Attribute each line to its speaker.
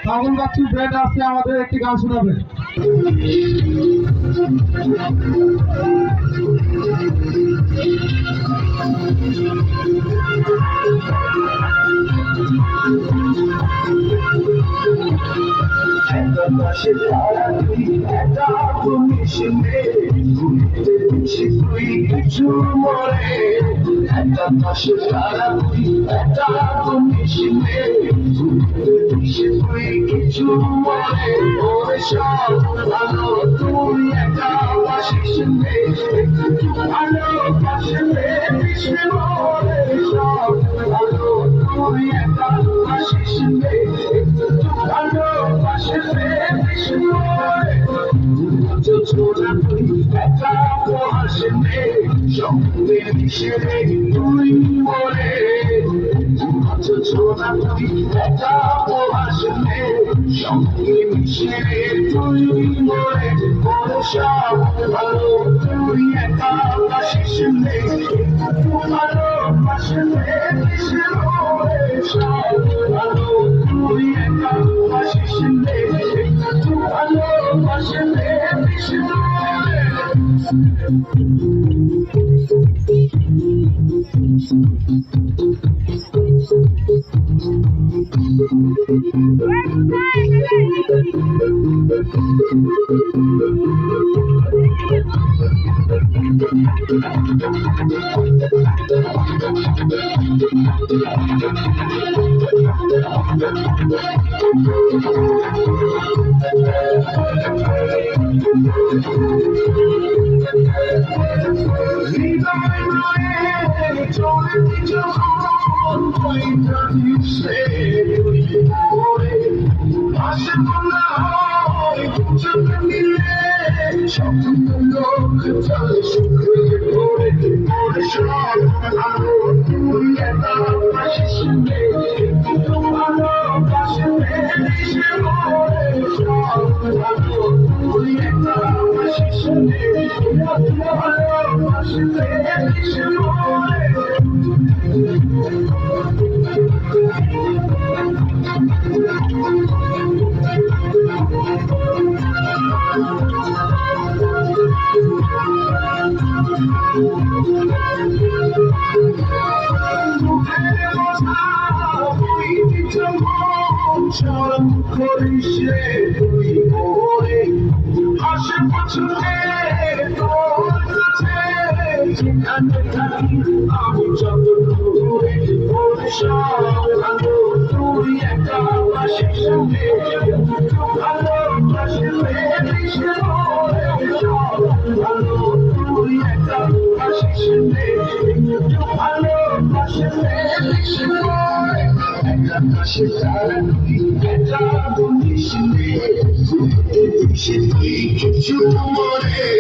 Speaker 1: তখন বাচ্চু ব্রেড আসছে আমাদের একটি গান শোনাবে।
Speaker 2: কিছু মরে একটা পাশে তারা একটা মিশিয়ে কিছু মরে ওরে সব ভালো তুই একটা বাসিস ভালো পাশে মিশে মরে সব ভালো তুই একটা বাসিস ভালো পাশে মিশে মরে ছোটা তুই একটা হাসে সঙ্গে মিশে তুই মরে ছোটা তুই একটা হাসে সঙ্গে মিশে তুই মরে সব ভালো তুই একা বাসিস ভালো পাশে মিশে মরে সব ভালো তুই একা বাসিস ভালো পাশে মিশে মরে আমি যত দূরে ভালো তুই একটা বাসিস ভালো ভালো তুই একটা বাসিস ভালো একটা পাশে তারা একটা মিশিয়ে কিছু মরে